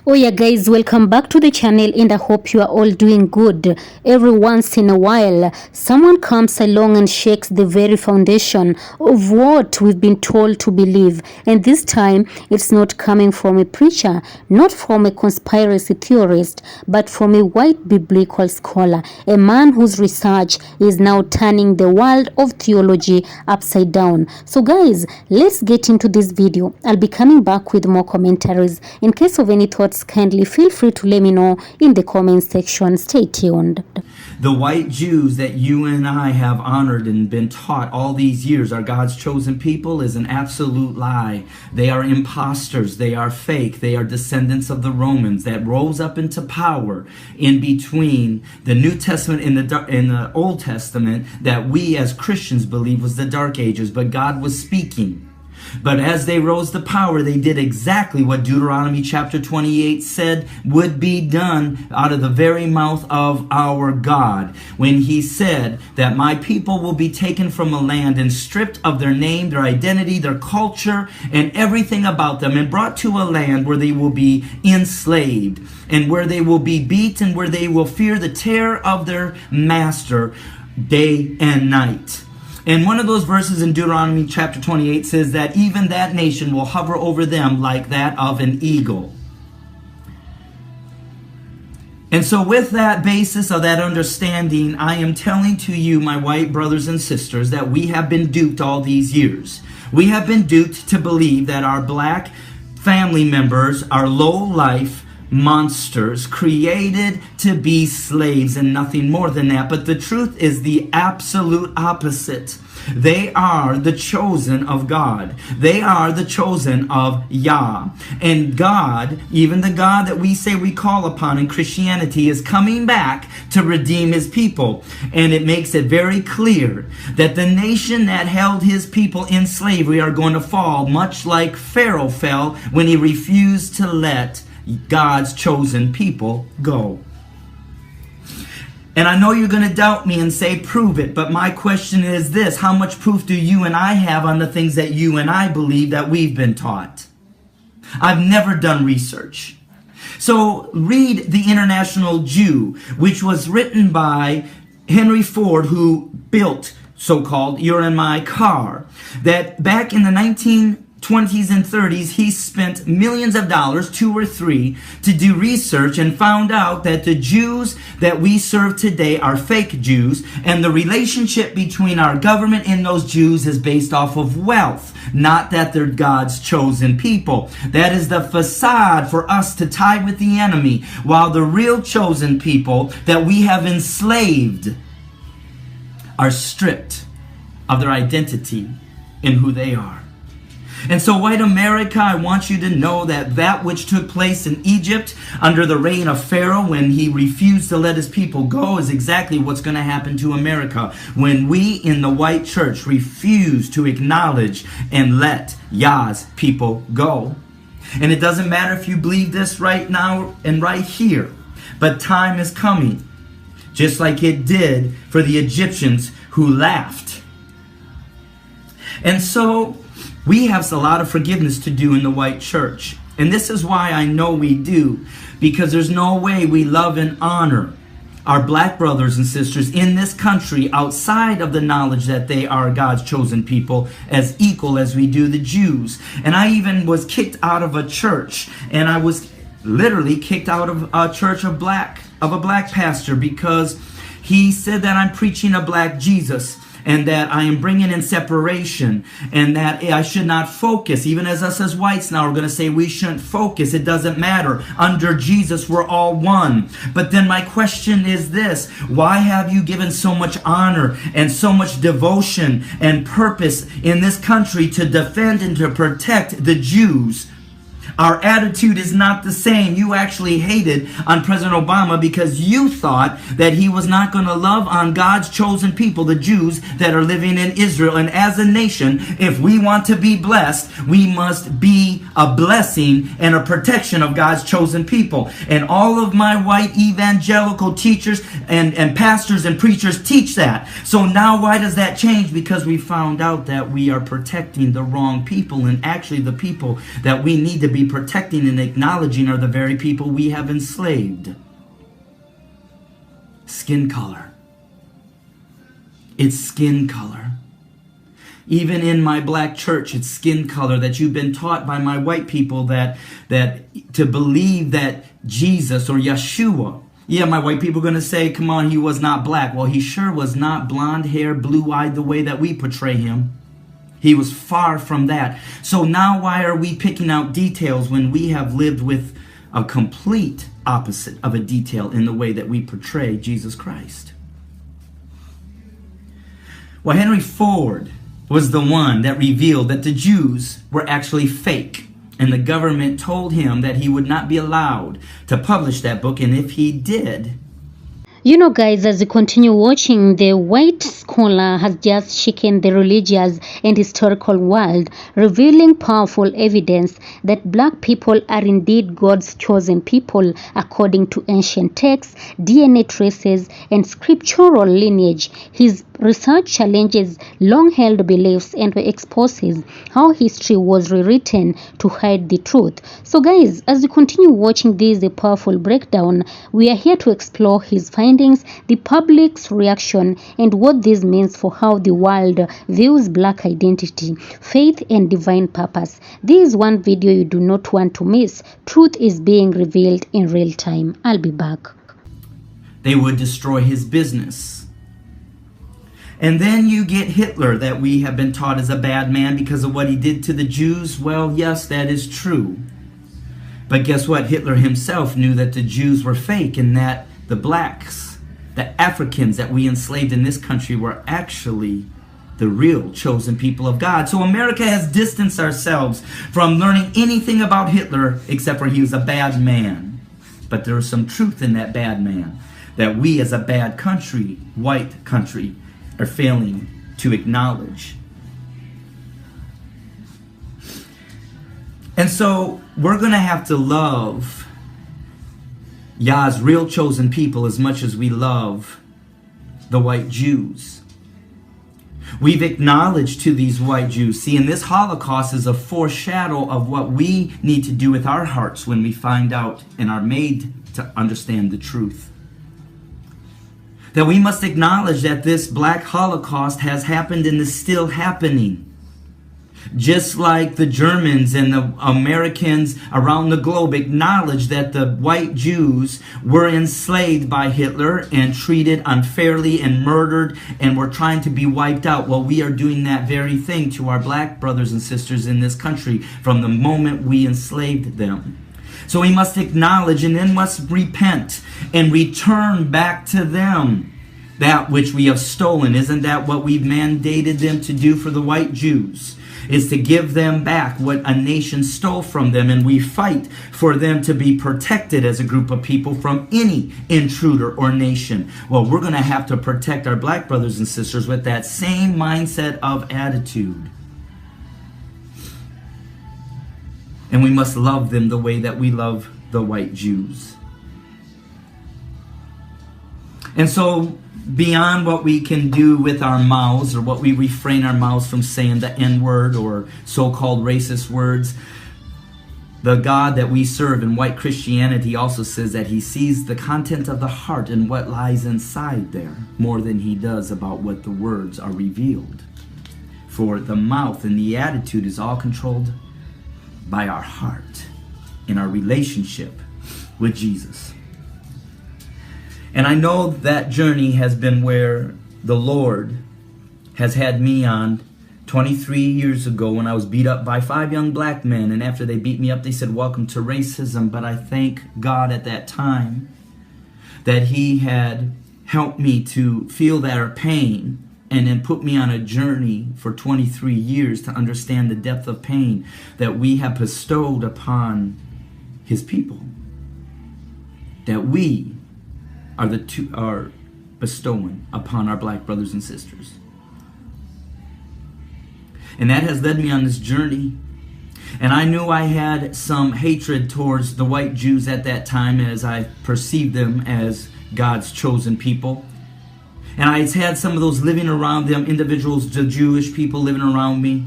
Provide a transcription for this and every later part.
Oh yeah guys, welcome back to the channel and I hope you are all doing good. Every once in a while someone comes along and shakes the very foundation of what we've been told to believe, and this time it's not coming from a preacher, not from a conspiracy theorist, but from a white biblical scholar, a man whose research is now turning the world of theology upside down. So guys, let's get into this video. I'll be coming back with more commentaries. In case of any thoughts, kindly feel free to let me know in the comment section. Stay tuned. The white Jews that you and I have honored and been taught all these years are God's chosen people is an absolute lie. They are imposters. They are fake. They are descendants of the Romans that rose up into power in between the New Testament and the Old Testament that we as Christians believe was the Dark Ages, but God was speaking. But as they rose to power, they did exactly what Deuteronomy chapter 28 said would be done out of the very mouth of our God, when he said that my people will be taken from a land and stripped of their name, their identity, their culture, and everything about them, and brought to a land where they will be enslaved, and where they will be beaten, where they will fear the terror of their master day and night. And one of those verses in Deuteronomy chapter 28 says that even that nation will hover over them like that of an eagle. And so with that basis of that understanding, I am telling to you, my white brothers and sisters, that we have been duped all these years. We have been duped to believe that our black family members are low-life monsters created to be slaves and nothing more than that. But the truth is the absolute opposite. They are the chosen of God. They are the chosen of Yah. And God, even the God that we say we call upon in Christianity, is coming back to redeem his people. And it makes it very clear that the nation that held his people in slavery are going to fall, much like Pharaoh fell when he refused to let God's chosen people go. And I know you're going to doubt me and say, prove it. But my question is this: how much proof do you and I have on the things that you and I believe that we've been taught? I've never done research. So read The International Jew, which was written by Henry Ford, who built so-called You're in My Car. That back in the 1920s and 30s, he spent millions of dollars, 2 or 3, to do research and found out that the Jews that we serve today are fake Jews, and the relationship between our government and those Jews is based off of wealth, not that they're God's chosen people. That is the facade for us to tie with the enemy, while the real chosen people that we have enslaved are stripped of their identity in who they are. And so, white America, I want you to know that that which took place in Egypt under the reign of Pharaoh, when he refused to let his people go, is exactly what's going to happen to America when we in the white church refuse to acknowledge and let Yah's people go. And it doesn't matter if you believe this right now and right here, but time is coming, just like it did for the Egyptians who laughed. And so we have a lot of forgiveness to do in the white church. And this is why I know we do, because there's no way we love and honor our black brothers and sisters in this country outside of the knowledge that they are God's chosen people as equal as we do the Jews. And I even was kicked out of a church, and I was literally kicked out of a church of a black pastor, because he said that I'm preaching a black Jesus, and that I am bringing in separation, and that I should not focus. Even as us as whites now are going to say we shouldn't focus. It doesn't matter. Under Jesus, we're all one. But then my question is this: why have you given so much honor and so much devotion and purpose in this country to defend and to protect the Jews? Our attitude is not the same. You actually hated on President Obama because you thought that he was not going to love on God's chosen people, the Jews that are living in Israel. And as a nation, if we want to be blessed, we must be a blessing and a protection of God's chosen people. And all of my white evangelical teachers and pastors and preachers teach that. So now why does that change? Because we found out that we are protecting the wrong people, and actually the people that we need to be be protecting and acknowledging are the very people we have enslaved. Skin color. It's skin color. Even in my black church, it's skin color, that you've been taught by my white people that to believe that Jesus or Yeshua, yeah, my white people are going to say, come on, he was not black. Well, he sure was not blonde hair, blue-eyed the way that we portray him. He was far from that. So now why are we picking out details when we have lived with a complete opposite of a detail in the way that we portray Jesus Christ? Well, Henry Ford was the one that revealed that the Jews were actually fake. And the government told him that he would not be allowed to publish that book. And if he did... You know, guys, as you continue watching, the white scholar has just shaken the religious and historical world, revealing powerful evidence that black people are indeed God's chosen people according to ancient texts, DNA traces, and scriptural lineage. His research challenges long-held beliefs and exposes how history was rewritten to hide the truth. So guys, as you continue watching this powerful breakdown, we are here to explore his findings, the public's reaction, and what this means for how the world views black identity, faith, and divine purpose. This is one video you do not want to miss. Truth is being revealed in real time. I'll be back. They would destroy his business. And then you get Hitler, that we have been taught is a bad man because of what he did to the Jews. Well, yes, that is true. But guess what? Hitler himself knew that the Jews were fake and that the blacks, the Africans that we enslaved in this country were actually the real chosen people of God. So America has distanced ourselves from learning anything about Hitler except for he was a bad man. But there is some truth in that bad man that we as a bad country, white country, are failing to acknowledge. And so we're going to have to love Yah's real chosen people as much as we love the white Jews. We've acknowledged to these white Jews. See, and this Holocaust is a foreshadow of what we need to do with our hearts when we find out and are made to understand the truth. That we must acknowledge that this black Holocaust has happened and is still happening. Just like the Germans and the Americans around the globe acknowledge that the white Jews were enslaved by Hitler and treated unfairly and murdered and were trying to be wiped out. Well, we are doing that very thing to our black brothers and sisters in this country from the moment we enslaved them. So we must acknowledge and then must repent and return back to them that which we have stolen. Isn't that what we've mandated them to do for the white Jews? Is to give them back what a nation stole from them, and we fight for them to be protected as a group of people from any intruder or nation. Well, we're going to have to protect our black brothers and sisters with that same mindset of attitude. And we must love them the way that we love the white Jews. And so, beyond what we can do with our mouths, or what we refrain our mouths from saying the N-word or so-called racist words, the God that we serve in white Christianity also says that he sees the content of the heart and what lies inside there more than he does about what the words are revealed. For the mouth and the attitude is all controlled by our heart in our relationship with Jesus. And I know that journey has been where the Lord has had me on 23 years ago when I was beat up by 5 young black men. And after they beat me up, they said, "Welcome to racism." But I thank God at that time that he had helped me to feel their pain and then put me on a journey for 23 years to understand the depth of pain that we have bestowed upon his people. That we are bestowing upon our black brothers and sisters. And that has led me on this journey. And I knew I had some hatred towards the white Jews at that time, as I perceived them as God's chosen people. And I had some of those living around them, individuals, the Jewish people living around me.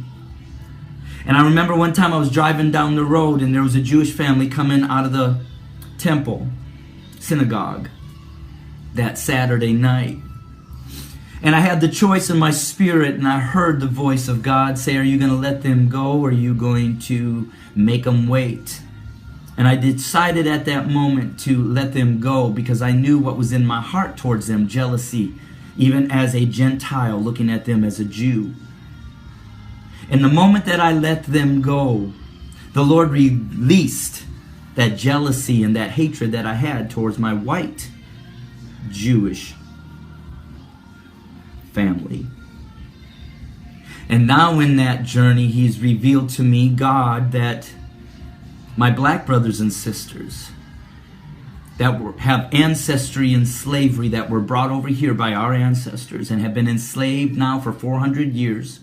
And I remember one time I was driving down the road and there was a Jewish family coming out of the temple, synagogue, that Saturday night. And I had the choice in my spirit, and I heard the voice of God say, are you going to let them go, or are you going to make them wait? And I decided at that moment to let them go, because I knew what was in my heart towards them, jealousy, even as a Gentile looking at them as a Jew. And the moment that I let them go, the Lord released that jealousy and that hatred that I had towards my white Jewish family. And now in that journey, He's revealed to me, God, that my black brothers and sisters that have ancestry in slavery, that were brought over here by our ancestors and have been enslaved now for 400 years.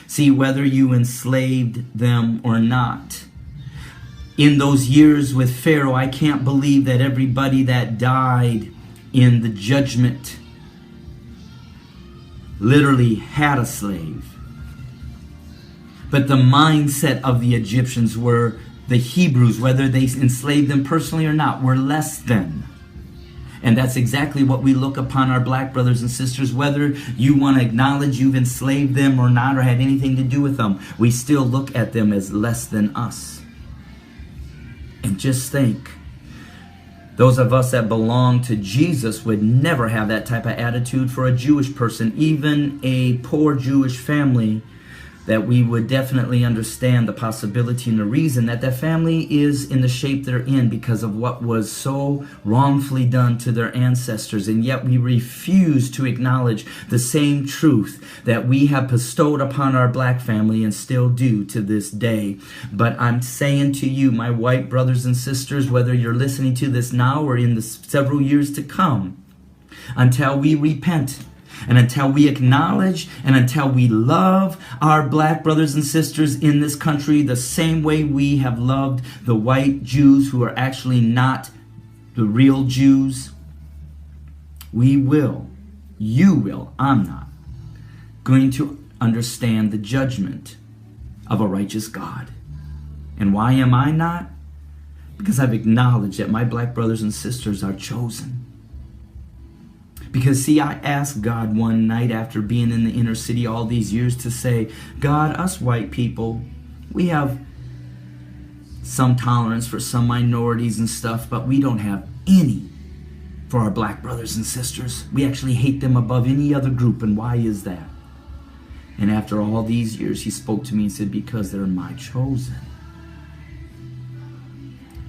See, whether you enslaved them or not, in those years with Pharaoh, I can't believe that everybody that died in the judgment literally had a slave. But the mindset of the Egyptians were the Hebrews, whether they enslaved them personally or not, were less than. And that's exactly what we look upon our black brothers and sisters, whether you want to acknowledge you've enslaved them or not, or had anything to do with them. We still look at them as less than us. And just think, those of us that belong to Jesus would never have that type of attitude for a Jewish person, even a poor Jewish family, that we would definitely understand the possibility and the reason that that family is in the shape they're in because of what was so wrongfully done to their ancestors. And yet we refuse to acknowledge the same truth that we have bestowed upon our black family and still do to this day. But I'm saying to you, my white brothers and sisters, whether you're listening to this now or in the several years to come, until we repent, and until we acknowledge and until we love our black brothers and sisters in this country the same way we have loved the white Jews who are actually not the real Jews, we will, you will, I'm not, going to understand the judgment of a righteous God. And why am I not? Because I've acknowledged that my black brothers and sisters are chosen. Because see, I asked God one night after being in the inner city all these years to say, God, us white people, we have some tolerance for some minorities and stuff, but we don't have any for our black brothers and sisters. We actually hate them above any other group, and why is that? And after all these years, He spoke to me and said, because they're my chosen.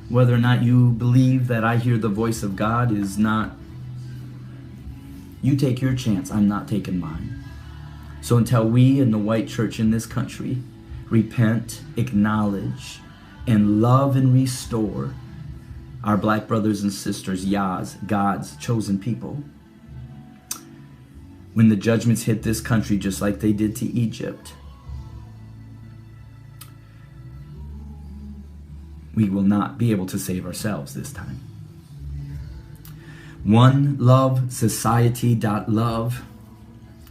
Whether or not you believe that I hear the voice of God is not, you take your chance, I'm not taking mine. So until we in the white church in this country repent, acknowledge, and love and restore our black brothers and sisters, Yah's, God's chosen people, when the judgments hit this country just like they did to Egypt, we will not be able to save ourselves this time. OneLoveSociety.love.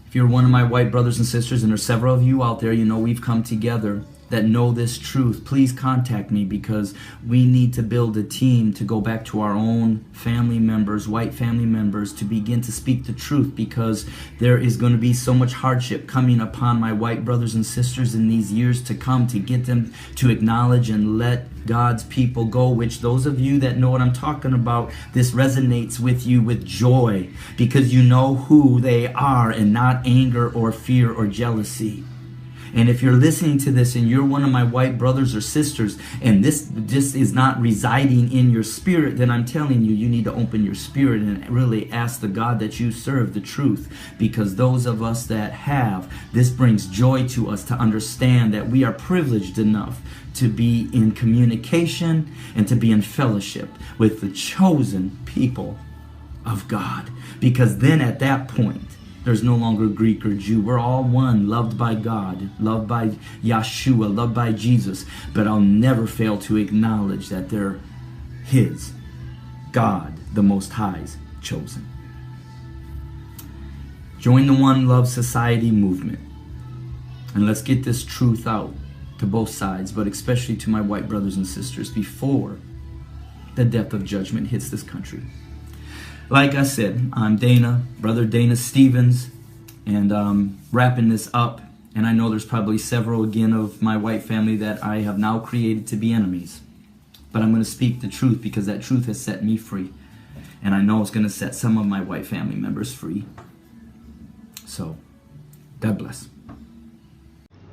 If you're one of my white brothers and sisters, and there's several of you out there, you know we've come together that know this truth, please contact me, because we need to build a team to go back to our own family members, white family members, to begin to speak the truth, because there is going to be so much hardship coming upon my white brothers and sisters in these years to come, to get them to acknowledge and let God's people go, which those of you that know what I'm talking about, this resonates with you with joy, because you know who they are and not anger or fear or jealousy. And if you're listening to this and you're one of my white brothers or sisters, and this is not residing in your spirit, then I'm telling you, you need to open your spirit and really ask the God that you serve the truth. Because those of us that have, this brings joy to us to understand that we are privileged enough to be in communication and to be in fellowship with the chosen people of God. Because then at that point, there's no longer Greek or Jew. We're all one, loved by God, loved by Yeshua, loved by Jesus. But I'll never fail to acknowledge that they're His, God, the Most High's chosen. Join the One Love Society movement. And let's get this truth out to both sides, but especially to my white brothers and sisters before the depth of judgment hits this country. Like I said, I'm Dana, Brother Dana Stevens, and wrapping this up. And I know there's probably several again of my white family that I have now created to be enemies. But I'm going to speak the truth because that truth has set me free. And I know it's going to set some of my white family members free. So, God bless.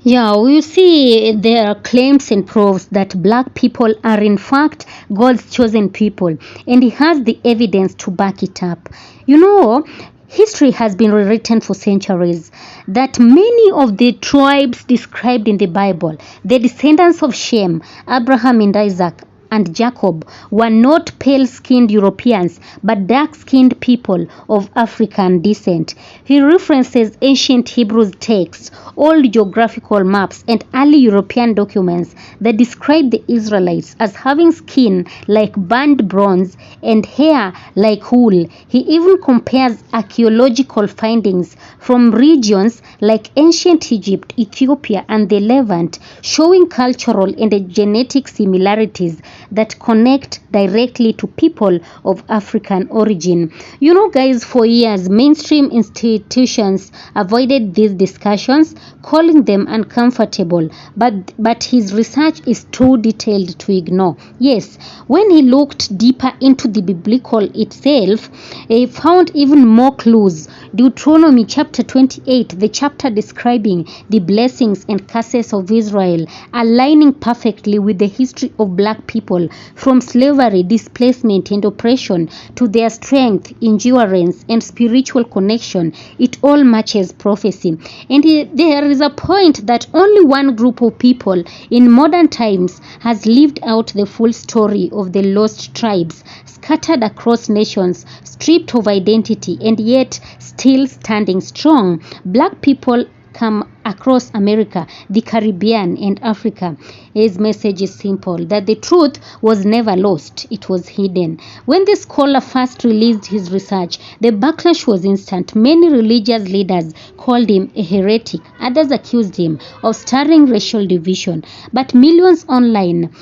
Yeah, we see there are claims and proofs that black people are in fact God's chosen people, and he has the evidence to back it up. You know, history has been rewritten for centuries that many of the tribes described in the Bible, the descendants of Shem, Abraham and Isaac, and Jacob, were not pale-skinned Europeans, but dark-skinned people of African descent. He references ancient Hebrew texts, old geographical maps, and early European documents that describe the Israelites as having skin like burnt bronze and hair like wool. He even compares archaeological findings from regions like ancient Egypt, Ethiopia, and the Levant, showing cultural and genetic similarities that connect directly to people of African origin. You know, guys, for years, mainstream institutions avoided these discussions, calling them uncomfortable, but his research is too detailed to ignore. Yes, when he looked deeper into the biblical itself, he found even more clues. Deuteronomy chapter 28, the chapter describing the blessings and curses of Israel, aligning perfectly with the history of black people from slavery, displacement, and oppression to their strength, endurance, and spiritual connection. It all matches prophecy. And there is a point that only one group of people in modern times has lived out the full story of the lost tribes, scattered across nations, stripped of identity, and yet still standing strong. Black people come across America, the Caribbean, and Africa. His message is simple, that the truth was never lost, it was hidden. When the scholar first released his research, the backlash was instant. Many religious leaders called him a heretic. Others accused him of stirring racial division. But millions online,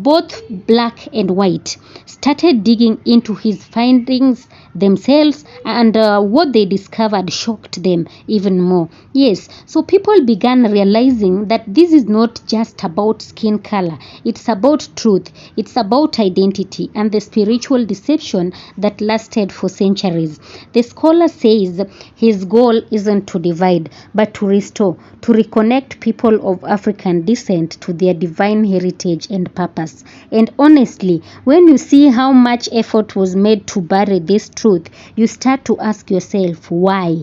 both black and white, started digging into his findings themselves, and what they discovered shocked them even more. Yes, so people began realizing that this is not just about skin color. It's about truth. It's about identity and the spiritual deception that lasted for centuries. The scholar says his goal isn't to divide, but to restore, to reconnect people of African descent to their divine heritage and purpose. And honestly, when you see how much effort was made to bury this truth, you start to ask yourself, why?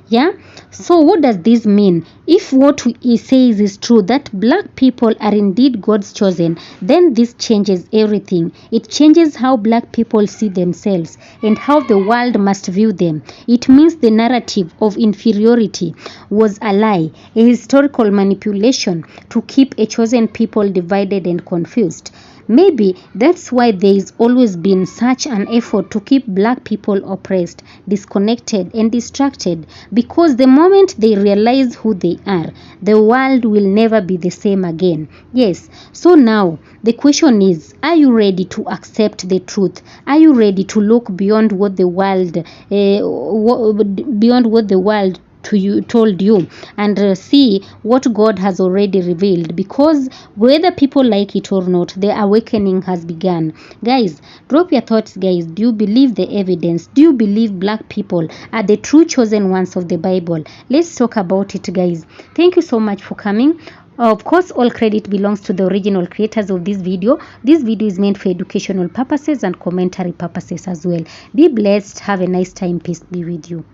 Yeah? So what does this mean? If what he says is true, that black people are indeed God's chosen, then this changes everything. It changes how black people see themselves and how the world must view them. It means the narrative of inferiority was a lie, a historical manipulation to keep a chosen people divided and confused. Maybe that's why there has always been such an effort to keep black people oppressed, disconnected, and distracted, because the moment they realize who they are, the world will never be the same again. Yes, so now the question is, are you ready to accept the truth? Are you ready to look beyond what the world told you and see what God has already revealed? Because whether people like it or not, the awakening has begun. Guys, drop your thoughts, guys. Do you believe the evidence? Do you believe black people are the true chosen ones of the Bible? Let's talk about it, guys. Thank you so much for coming. Of course, all credit belongs to the original creators of this video. This video is meant for educational purposes and commentary purposes as well. Be blessed. Have a nice time. Peace be with you.